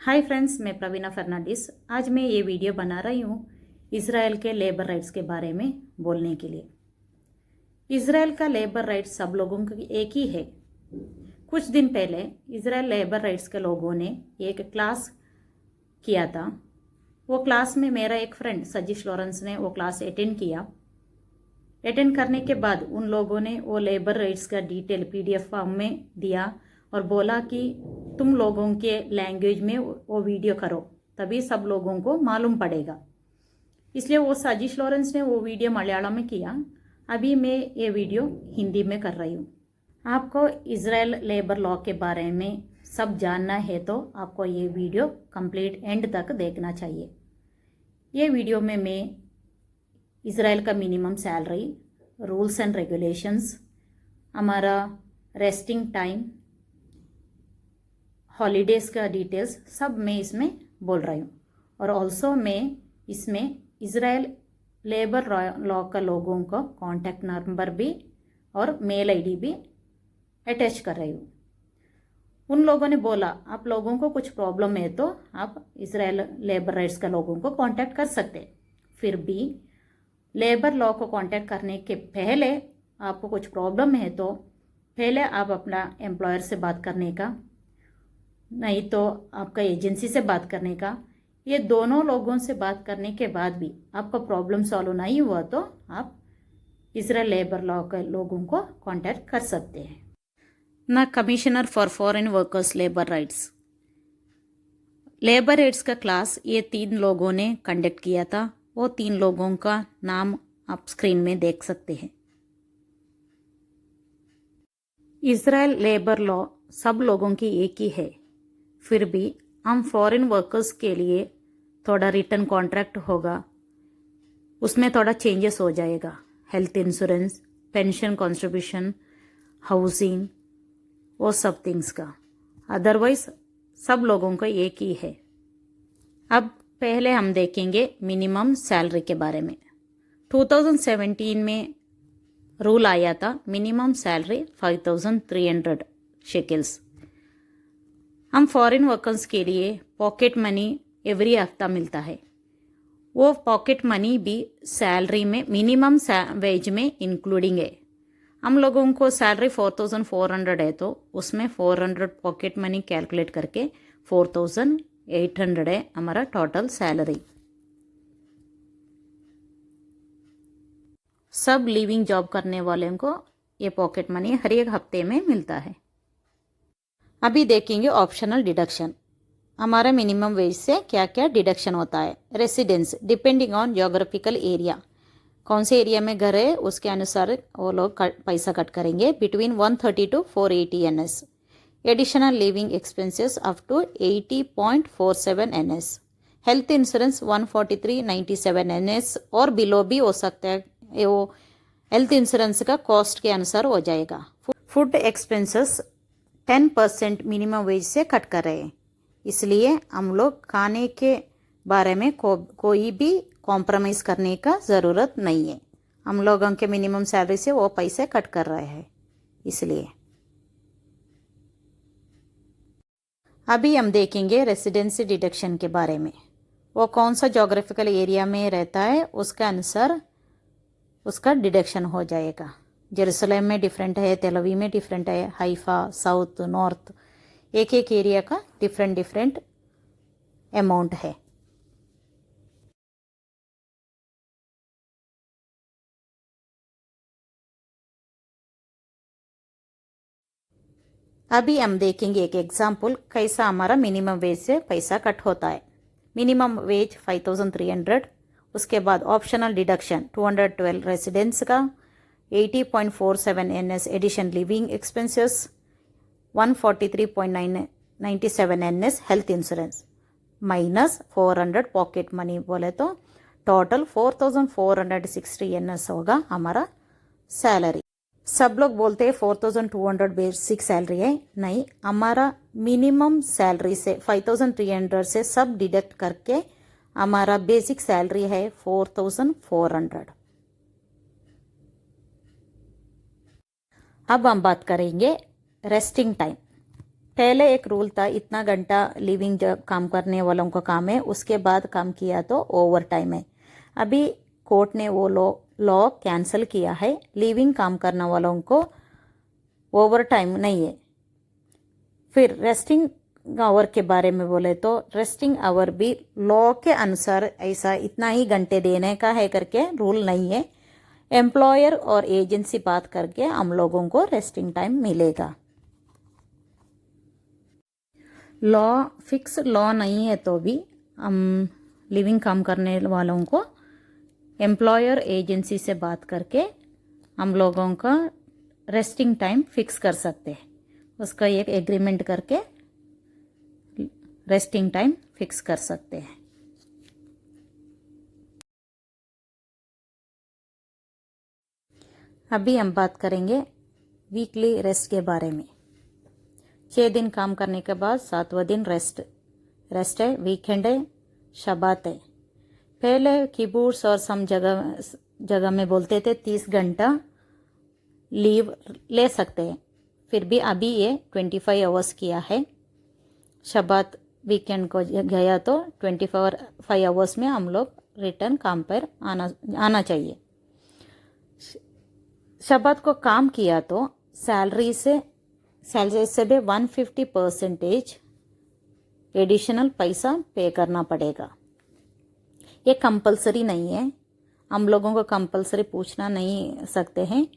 Hi friends, मैं प्रवीणा फर्नांडिस। आज मैं ये वीडियो बना रही हूँ इज़राइल के लेबर राइट्स के बारे में बोलने के लिए। इज़राइल का लेबर राइट्स सब लोगों की एक ही है। कुछ दिन पहले इज़राइल लेबर राइट्स के लोगों ने एक क्लास किया था। वो क्लास में मेरा एक फ्रेंड सजीश लॉरेंस ने वो क्लास अटेंड किया। अटेंड करने के बाद उन लोगों ने वो लेबर राइट्स का डिटेल PDF फॉर्म में दिया और बोला कि तुम लोगों के लैंग्वेज में वो वीडियो करो, तभी सब लोगों को मालूम पड़ेगा। इसलिए वो सजीश लॉरेंस ने वो वीडियो मलयालम में किया। अभी मैं ये वीडियो हिंदी में कर रही हूँ। आपको इज़राइल लेबर लॉ के बारे में सब जानना है तो आपको ये वीडियो कंप्लीट एंड तक देखना चाहिए। ये वीडियो में मैं इज़राइल का minimum salary, rules and regulations, हमारा रेस्टिंग टाइम, हॉलीडेज़ का डिटेल्स सब मैं इसमें बोल रही हूँ। और ऑल्सो मैं इसमें इज़राइल लेबर लॉ का लोगों का कॉन्टैक्ट नंबर भी और मेल ID भी अटैच कर रही हूँ। उन लोगों ने बोला आप लोगों को कुछ प्रॉब्लम है तो आप इज़राइल लेबर राइट्स का लोगों को कांटेक्ट कर सकते। फिर भी लेबर लॉ को कांटेक्ट करने के पहले आपको कुछ प्रॉब्लम है तो पहले आप अपना एम्प्लॉयर से बात करने का, नहीं तो आपका एजेंसी से बात करने का। ये दोनों लोगों से बात करने के बाद भी आपका प्रॉब्लम सॉल्व नहीं हुआ तो आप इज़राइल लेबर लॉ के लोगों को कांटेक्ट कर सकते हैं। ना commissioner for foreign workers labour rights का क्लास ये 3 लोगों ने कंडक्ट किया था। वो 3 लोगों का नाम आप स्क्रीन में देख सकते हैं। इज़राइल लेबर लॉ सब लोगों की एक ही है, फिर भी हम फॉरेन वर्कर्स के लिए थोड़ा रिटर्न कॉन्ट्रैक्ट होगा, उसमें थोड़ा चेंजेस हो जाएगा। Health insurance, pension contribution, housing, वो सब थिंग्स का। अदरवाइज सब लोगों का एक ही है। अब पहले हम देखेंगे मिनिमम सैलरी के बारे में। 2017 में रूल आया था मिनिमम सैलरी 5300 शेकल्स। हम फॉरेन वर्कर्स के लिए पॉकेट मनी एवरी हफ्ता मिलता है। वो पॉकेट मनी भी सैलरी में मिनिमम वेज में इंक्लूडिंग है। हम लोगों को सैलरी 4400 है तो उसमें 400 पॉकेट मनी कैलकुलेट करके 4800 है हमारा टोटल सैलरी। सब लिविंग जॉब करने वालों को ये पॉकेट मनी हर एक हफ्ते में मिलता है। अभी देखेंगे ऑप्शनल डिडक्शन। हमारा मिनिमम वेज से क्या क्या डिडक्शन होता है। Residence depending on geographical area, कौन से एरिया में घर है उसके अनुसार वो लोग पैसा कट करेंगे। Between 130 to 480 NS। Additional living expenses up to 80.47 NS। Health insurance 143.97 NS और बिलो भी हो सकता है। वो हेल्थ इंश्योरेंस का कॉस्ट के अनुसार हो जाएगा। फूड एक्सपेंसेस 10% मिनिमम वेज से कट कर रहे हैं, इसलिए हम लोग खाने के बारे में कोई भी कॉम्प्रोमाइज़ करने का ज़रूरत नहीं है। हम लोगों के मिनिमम सैलरी से वो पैसे कट कर रहे हैं, इसलिए। अभी हम देखेंगे रेसिडेंसी डिडक्शन के बारे में। वो कौन सा जोग्राफिकल एरिया में रहता है उसके अनुसार उसका डिडक्शन हो जाएगा। जेरूसलम में डिफरेंट है, तेल अवीव में डिफरेंट है, हाइफा, साउथ, नॉर्थ, एक एक एरिया का डिफरेंट अमाउंट है। अभी हम देखेंगे एक एग्जाम्पल कैसा हमारा मिनिमम वेज से पैसा कट होता है। मिनिमम वेज 5300, उसके बाद ऑप्शनल डिडक्शन 212 रेसिडेंस का, 80.47 NS addition living expenses, 143.97 NS health insurance, minus 400 pocket money बोले तो टोटल 4460 NS होगा हमारा सैलरी। सब लोग बोलते हैं 4200 बेसिक सैलरी है, नहीं, हमारा मिनिमम सैलरी से 5300 से सब डिडक्ट करके हमारा बेसिक सैलरी है 4400। अब हम बात करेंगे रेस्टिंग टाइम। पहले एक रूल था, इतना घंटा लिविंग काम करने वालों का काम है, उसके बाद काम किया तो ओवर टाइम है। अभी कोर्ट ने वो लॉ कैंसिल किया है, लिविंग काम करने वालों को ओवर टाइम नहीं है। फिर रेस्टिंग आवर के बारे में बोले तो रेस्टिंग आवर भी लॉ के अनुसार ऐसा इतना ही घंटे देने का है करके रूल नहीं है। एम्प्लॉयर और एजेंसी बात करके हम लोगों को रेस्टिंग टाइम मिलेगा। लॉ फिक्स लॉ नहीं है तो भी हम लिविंग काम करने वालों को एम्प्लॉयर एजेंसी से बात करके हम लोगों का रेस्टिंग टाइम फिक्स कर सकते हैं। उसका एक एग्रीमेंट करके रेस्टिंग टाइम फिक्स कर सकते हैं। अभी हम बात करेंगे वीकली रेस्ट के बारे में। 6 दिन काम करने के बाद 7वां दिन रेस्ट है, वीकेंड है, शबात है। पहले कीबोर्ड्स और सम जगह में बोलते थे 30 घंटा लीव ले सकते हैं, फिर भी अभी ये 25 आवर्स किया है। शबात वीकेंड को गया तो 25 आवर्स में हम लोग रिटर्न काम पर आना चाहिए। शबात को काम किया तो सैलरी से भी 150% एडिशनल पैसा पे करना पड़ेगा। ये कंपलसरी नहीं है, हम लोगों को कंपलसरी पूछना नहीं सकते हैं।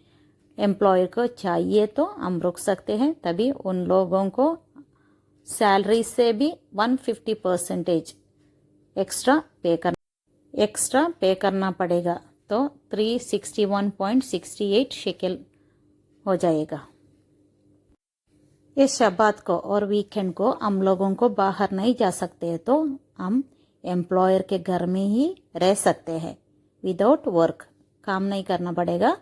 एम्प्लॉयर को चाहिए तो हम रुक सकते हैं, तभी उन लोगों को सैलरी से भी 150% एक्स्ट्रा पे करना पड़ेगा, तो 361.68 शेकेल हो जाएगा। इस शबात को और वीकेंड को हम लोगों को बाहर नहीं जा सकते, तो हम एम्प्लॉयर के घर में ही रह सकते हैं। विदाउट वर्क काम नहीं करना पड़ेगा,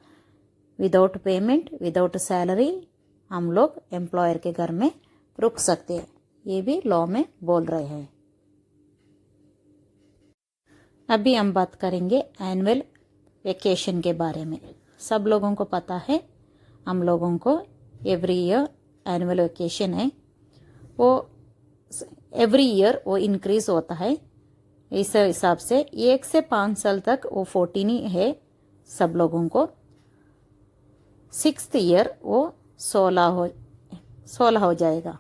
विदाउट पेमेंट, विदाउट सैलरी हम लोग एम्प्लॉयर के घर में रुक सकते हैं। ये भी लॉ में बोल रहे हैं। अभी हम बात करेंगे एनुअल वेकेशन के बारे में। सब लोगों को पता है, हम लोगों को एवरी ईयर एनुअल वेकेशन है, वो एवरी ईयर वो इंक्रीज होता है। इस हिसाब से 1 से 5 साल तक वो 14 ही है सब लोगों को। 6th ईयर वो 16 हो जाएगा।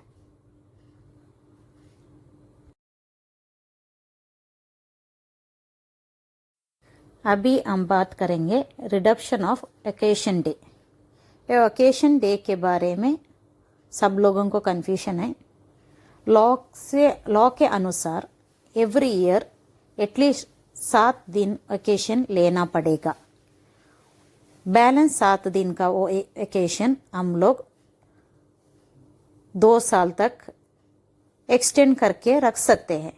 अभी हम बात करेंगे रिडक्शन ऑफ वेकेशन डे। ये वेकेशन डे के बारे में सब लोगों को कन्फ्यूजन है। लॉ के अनुसार एवरी ईयर एटलीस्ट 7 दिन वेकेशन लेना पड़ेगा। बैलेंस 7 दिन का वो वेकेशन हम लोग 2 साल तक एक्सटेंड करके रख सकते हैं।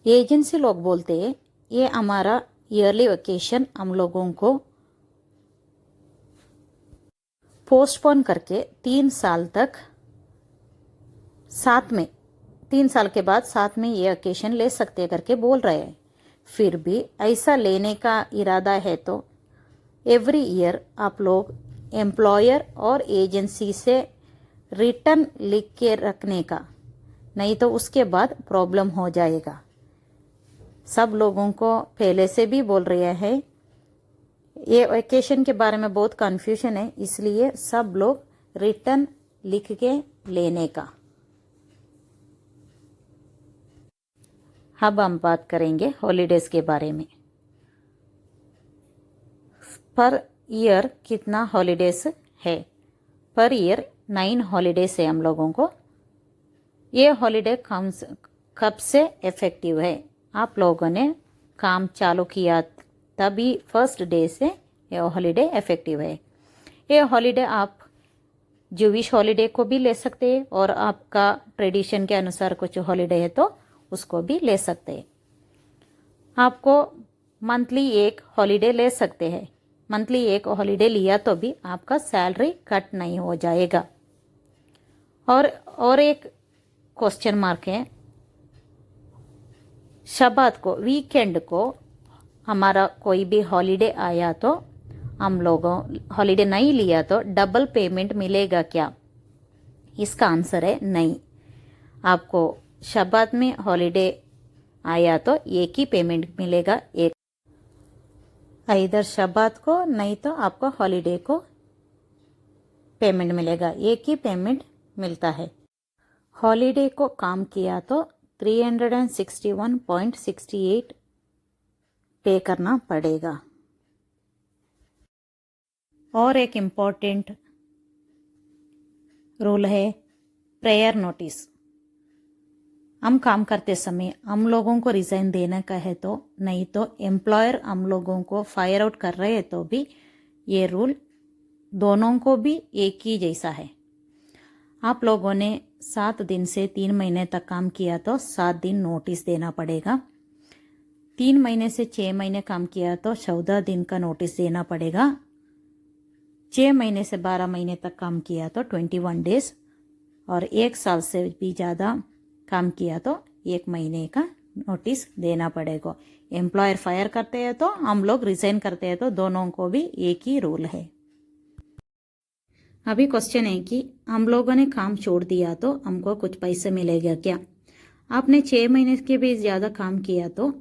एजेंसी लोग बोलते हैं ये हमारा ईयरली वेकेशन हम लोगों को पोस्टपोन करके 3 साल तक साथ में 3 साल के बाद साथ में ये वेकेशन ले सकते करके बोल रहे हैं। फिर भी ऐसा लेने का इरादा है तो एवरी ईयर आप लोग एम्प्लॉयर और एजेंसी से रिटर्न लिख के रखने का, नहीं तो उसके बाद प्रॉब्लम हो जाएगा। सब लोगों को पहले से भी बोल रहे हैं, ये वेकेशन के बारे में बहुत कन्फ्यूजन है, इसलिए सब लोग रिटर्न लिख के लेने का। अब हम बात करेंगे हॉलीडेज के बारे में। पर ईयर कितना हॉलीडेज है? पर ईयर 9 हॉलीडेज है हम लोगों को। ये हॉलीडे कब से इफेक्टिव है? आप लोगों ने काम चालू किया तभी फर्स्ट डे से ये हॉलीडे इफेक्टिव है। ये हॉलीडे आप जूविश हॉलीडे को भी ले सकते हैं, और आपका ट्रेडिशन के अनुसार कुछ हॉलीडे है तो उसको भी ले सकते हैं। आपको मंथली एक हॉलीडे ले सकते हैं। मंथली एक हॉलीडे लिया तो भी आपका सैलरी कट नहीं हो जाएगा। और एक क्वेश्चन मार्क है, शबात को, वीकेंड को हमारा कोई भी हॉलीडे आया तो हम लोगों हॉलीडे नहीं लिया तो डबल पेमेंट मिलेगा क्या? इसका आंसर है नहीं। आपको शबात में हॉलीडे आया तो एक ही पेमेंट मिलेगा, एक इधर शबात को, नहीं तो आपको हॉलीडे को पेमेंट मिलेगा, एक ही पेमेंट मिलता है। हॉलीडे को काम किया तो 361.68 पे करना पड़ेगा। और एक इम्पॉर्टेंट रूल है प्रेयर नोटिस। हम काम करते समय हम लोगों को रिज़ाइन देने का है तो, नहीं तो एम्प्लॉयर हम लोगों को फायर आउट कर रहे हैं तो भी ये रूल दोनों को भी एक ही जैसा है। आप लोगों ने 7 दिन से 3 महीने तक काम किया तो 7 दिन नोटिस देना पड़ेगा। 3 महीने से 6 महीने काम किया तो 14 दिन का नोटिस देना पड़ेगा। 6 महीने से 12 महीने तक काम किया तो 21 डेज, और 1 साल से भी ज़्यादा काम किया तो 1 महीने का नोटिस देना पड़ेगा। एम्प्लॉयर फायर करते हैं तो हम लोग रिज़ाइन करते हैं तो दोनों को भी एक ही रूल है। अभी क्वेश्चन है कि हम लोगों ने काम छोड़ दिया तो हमको कुछ पैसे मिलेगा क्या? आपने 6 महीने के भी ज़्यादा काम किया तो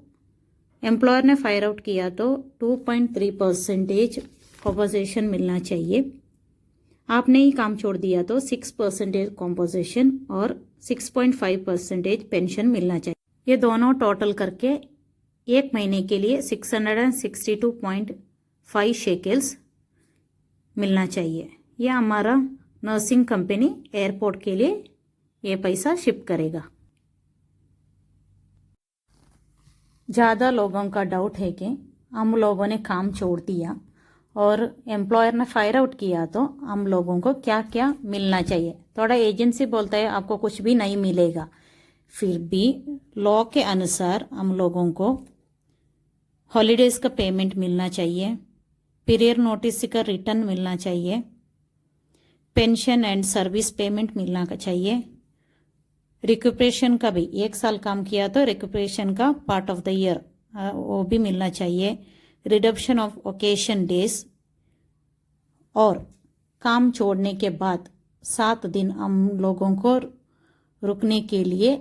एम्प्लॉयर ने फायर आउट किया तो 2.3% कॉम्पोजिशन मिलना चाहिए। आपने ही काम छोड़ दिया तो 6% कॉम्पोजिशन और 6.5% पेंशन मिलना चाहिए। ये दोनों टोटल करके 1 महीने के लिए 662.5 शेकल्स मिलना चाहिए। यह हमारा नर्सिंग कंपनी एयरपोर्ट के लिए ये पैसा शिप करेगा। ज़्यादा लोगों का डाउट है कि हम लोगों ने काम छोड़ दिया और एम्प्लॉयर ने फायर आउट किया तो हम लोगों को क्या क्या मिलना चाहिए। थोड़ा एजेंसी बोलता है आपको कुछ भी नहीं मिलेगा, फिर भी लॉ के अनुसार हम लोगों को हॉलीडेज का पेमेंट मिलना चाहिए, पीरियड नोटिस का रिटर्न मिलना चाहिए, पेंशन एंड सर्विस पेमेंट मिलना चाहिए, रिक्यूपरेशन का भी 1 साल काम किया तो रिक्यूपरेशन का पार्ट ऑफ द ईयर वो भी मिलना चाहिए, रिडक्शन ऑफ ओकेशन डेज, और काम छोड़ने के बाद 7 दिन हम लोगों को रुकने के लिए,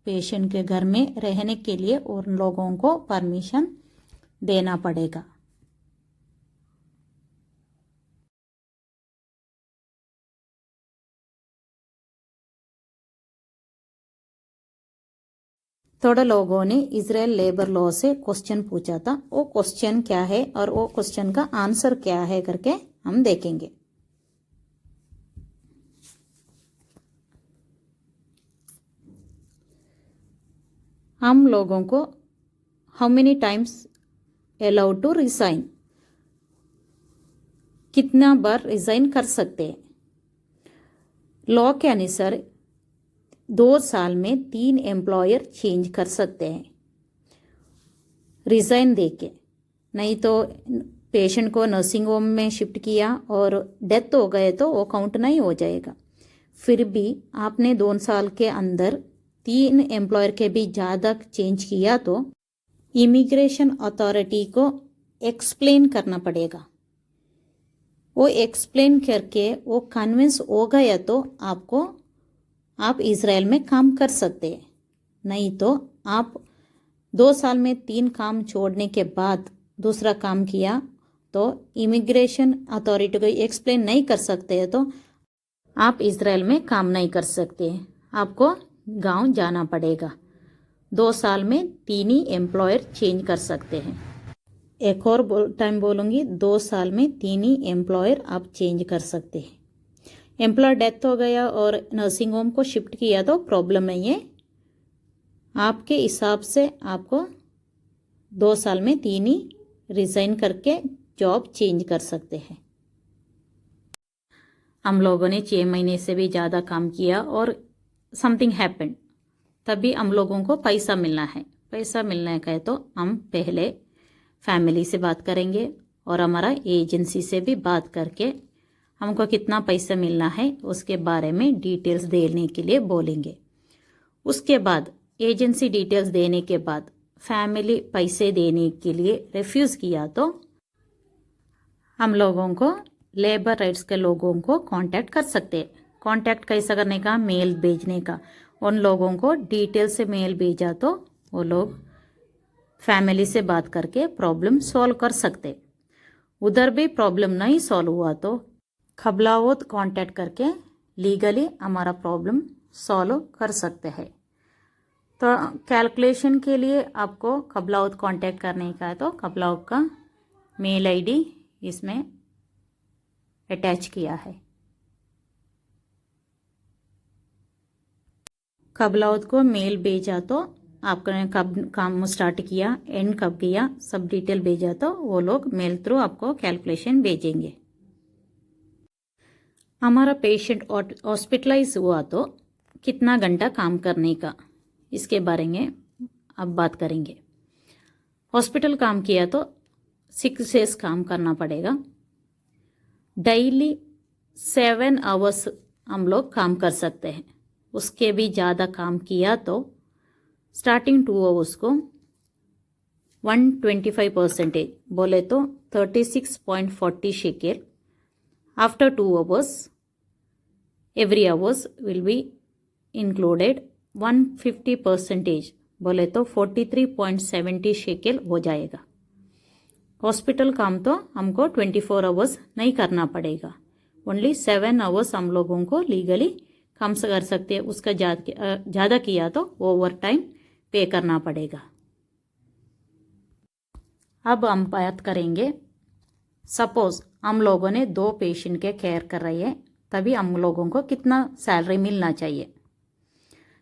पेशेंट के घर में रहने के लिए उन लोगों को परमिशन देना पड़ेगा। थोड़े लोगों ने इजराइल लेबर लॉ से क्वेश्चन पूछा था, वो क्वेश्चन क्या है और वो क्वेश्चन का आंसर क्या है करके हम देखेंगे। हम लोगों को how many times allowed to resign, कितना बार रिजाइन कर सकते हैं। लॉ के अनुसार 2 साल में 3 एम्प्लॉयर चेंज कर सकते हैं रिज़ाइन देके, नहीं तो पेशेंट को नर्सिंग होम में शिफ्ट किया और डेथ हो गए तो वो काउंट नहीं हो जाएगा। फिर भी आपने 2 साल के अंदर 3 एम्प्लॉयर के भी ज़्यादा चेंज किया तो इमिग्रेशन अथॉरिटी को एक्सप्लेन करना पड़ेगा। वो एक्सप्लेन करके वो कन्विंस हो गया तो आप इज़राइल में काम कर सकते हैं, नहीं तो आप 2 साल में 3 काम छोड़ने के बाद दूसरा काम किया तो इमिग्रेशन अथॉरिटी को एक्सप्लेन नहीं कर सकते हैं तो आप इज़राइल में काम नहीं कर सकते, आपको गांव जाना पड़ेगा। 2 साल में 3 ही एम्प्लॉयर चेंज कर सकते हैं। एक और टाइम बोलूँगी, 2 साल में 3 ही एम्प्लॉयर आप चेंज कर सकते हैं। एम्प्लॉयर डेथ हो गया और नर्सिंग होम को शिफ्ट किया तो प्रॉब्लम नहीं है, आपके हिसाब से आपको 2 साल में 3 ही रिज़ाइन करके जॉब चेंज कर सकते हैं। हम लोगों ने 6 महीने से भी ज़्यादा काम किया और समथिंग हैपेंड, तभी हम लोगों को पैसा मिलना है। पैसा मिलने का है तो हम पहले फैमिली से बात करेंगे और हमारा एजेंसी से भी बात करके हमको कितना पैसा मिलना है उसके बारे में डिटेल्स देने के लिए बोलेंगे। उसके बाद एजेंसी डिटेल्स देने के बाद फैमिली पैसे देने के लिए रिफ्यूज़ किया तो हम लोगों को लेबर राइट्स के लोगों को कांटेक्ट कर सकते हैं। कांटेक्ट कैसा करने का, मेल भेजने का। उन लोगों को डिटेल से मेल भेजा तो वो लोग फैमिली से बात करके प्रॉब्लम सॉल्व कर सकते। उधर भी प्रॉब्लम नहीं सॉल्व हुआ तो खबलावत कांटेक्ट करके लीगली हमारा प्रॉब्लम सॉल्व कर सकते हैं। तो कैलकुलेशन के लिए आपको खबलावत कांटेक्ट करने का है तो खबलावत का मेल आईडी इसमें अटैच किया है। खबलावत को मेल भेजा तो आपने कब काम स्टार्ट किया, एंड कब किया, सब डिटेल भेजा तो वो लोग मेल थ्रू आपको कैलकुलेशन भेजेंगे। हमारा पेशेंट हॉस्पिटलाइज हुआ तो कितना घंटा काम करने का, इसके बारे में अब बात करेंगे। हॉस्पिटल काम किया तो 6 डेज काम करना पड़ेगा। डेली 7 आवर्स हम लोग काम कर सकते हैं। उसके भी ज़्यादा काम किया तो स्टार्टिंग 2 आवर्स को 125% बोले तो 36.40 shekel. After 2 hours every hours will be included 150% बोले तो 43.70 शेकेल हो जाएगा। हॉस्पिटल काम तो हमको 24 आवर्स नहीं करना पड़ेगा, ओनली 7 आवर्स हम लोगों को लीगली कम से कर सकते हैं। उसका ज़्यादा किया तो ओवर टाइम पे करना पड़ेगा। अब हम बात करेंगे, सपोज हम लोगों ने 2 पेशेंट के केयर कर रहे हैं, तभी हम लोगों को कितना सैलरी मिलना चाहिए।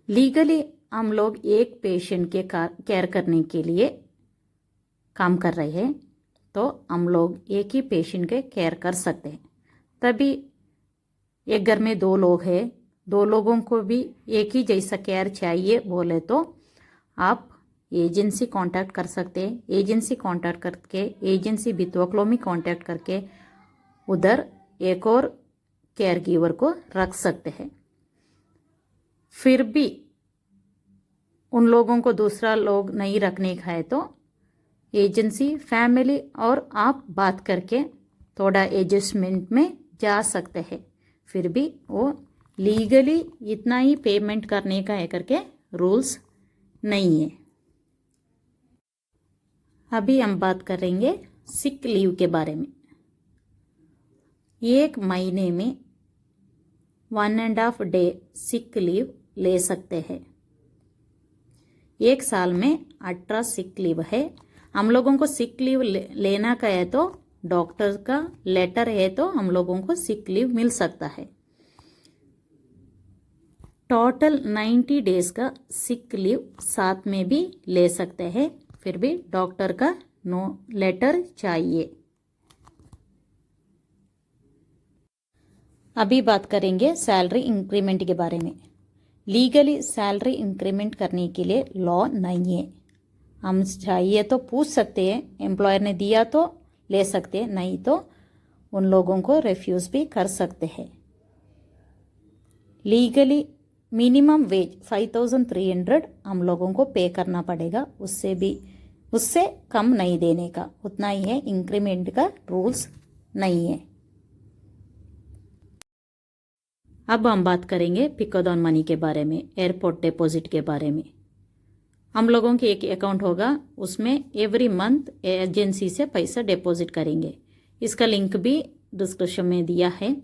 लीगली हम लोग एक पेशेंट के केयर करने के लिए काम कर रहे हैं तो हम लोग एक ही पेशेंट के केयर कर सकते हैं। तभी एक घर में 2 लोग हैं, 2 लोगों को भी एक ही जैसा केयर चाहिए बोले तो आप एजेंसी कांटेक्ट कर सकते हैं। एजेंसी कांटेक्ट करके एजेंसी बितवकलो में कांटेक्ट करके उधर एक और केयर गिवर को रख सकते हैं। फिर भी उन लोगों को दूसरा लोग नहीं रखने का है तो एजेंसी फैमिली और आप बात करके थोड़ा एडजस्टमेंट में जा सकते हैं। फिर भी वो लीगली इतना ही पेमेंट करने का है करके रूल्स नहीं है। अभी हम बात करेंगे सिक लीव के बारे में। 1 महीने में 1.5 डे सिक लीव ले सकते हैं। 1 साल में 18 सिक लीव है। हम लोगों को सिक लीव लेना का है तो डॉक्टर का लेटर है तो हम लोगों को सिक लीव मिल सकता है। टोटल 90 डेज का सिक लीव साथ में भी ले सकते हैं, फिर भी डॉक्टर का नो लेटर चाहिए। अभी बात करेंगे सैलरी इंक्रीमेंट के बारे में। लीगली सैलरी इंक्रीमेंट करने के लिए लॉ नहीं है। हम चाहिए तो पूछ सकते हैं, एम्प्लॉयर ने दिया तो ले सकते हैं, नहीं तो उन लोगों को रिफ्यूज़ भी कर सकते हैं। लीगली मिनिमम वेज 5300 हम लोगों को पे करना पड़ेगा, उससे कम नहीं देने का, उतना ही है। इंक्रीमेंट का रूल्स नहीं है। अब हम बात करेंगे पिकअप ऑन मनी के बारे में, एयरपोर्ट डिपॉजिट के बारे में। हम लोगों के एक अकाउंट होगा, उसमें एवरी मंथ एजेंसी से पैसा डिपॉजिट करेंगे। इसका लिंक भी डिस्क्रिप्शन में दिया है,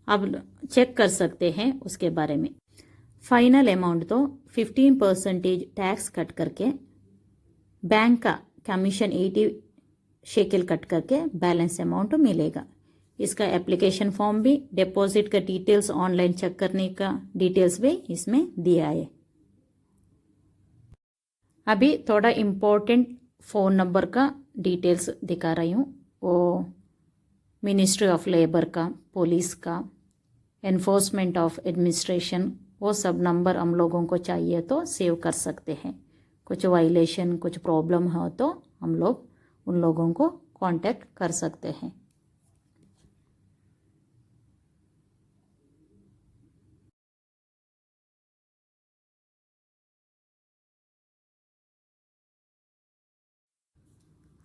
अब चेक कर सकते हैं उसके बारे में। फाइनल अमाउंट तो 15% टैक्स कट करके बैंक का कमीशन 80 शेकेल कट करके बैलेंस अमाउंट मिलेगा। इसका एप्लीकेशन फॉर्म भी, डिपॉजिट का डिटेल्स ऑनलाइन चेक करने का डिटेल्स भी इसमें दिया है। अभी थोड़ा इम्पोर्टेंट फ़ोन नंबर का डिटेल्स दिखा रही हूँ। वो मिनिस्ट्री ऑफ लेबर का, पुलिस का, एनफोर्समेंट ऑफ एडमिनिस्ट्रेशन, वो सब नंबर हम लोगों को चाहिए तो सेव कर सकते हैं। कुछ वायलेशन, कुछ प्रॉब्लम हो तो हम लोग उन लोगों को कांटेक्ट कर सकते हैं।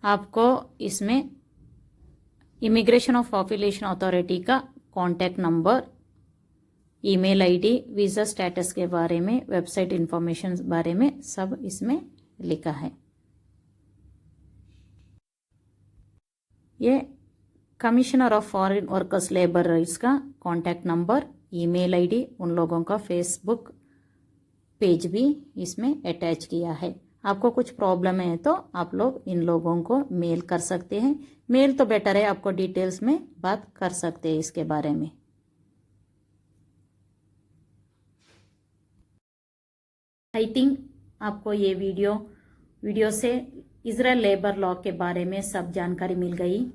आपको इसमें इमिग्रेशन ऑफ पॉपुलेशन अथॉरिटी का contact number email ID, visa status के बारे में, वेबसाइट इंफॉर्मेशन बारे में सब इसमें लिखा है। ये commissioner of foreign workers labour rights का कॉन्टैक्ट नंबर, ईमेल आईडी, उन लोगों का फेसबुक पेज भी इसमें अटैच किया है। आपको कुछ प्रॉब्लम है तो आप लोग इन लोगों को मेल कर सकते हैं। मेल तो बेटर है, आपको डिटेल्स में बात कर सकते हैं इसके बारे में। आई थिंक आपको ये वीडियो से इजराइल लेबर लॉ के बारे में सब जानकारी मिल गई।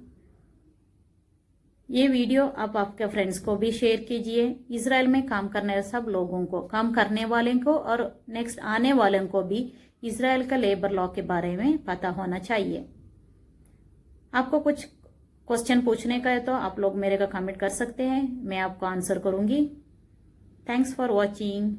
ये वीडियो आप आपके फ्रेंड्स को भी शेयर कीजिए। इजराइल में काम करने सब लोगों को, काम करने वाले को और नेक्स्ट आने वाले को भी इजराइल का लेबर लॉ के बारे में पता होना चाहिए। आपको कुछ क्वेश्चन पूछने का है तो आप लोग मेरे का कमेंट कर सकते हैं, मैं आपको आंसर करूंगी। Thanks for watching.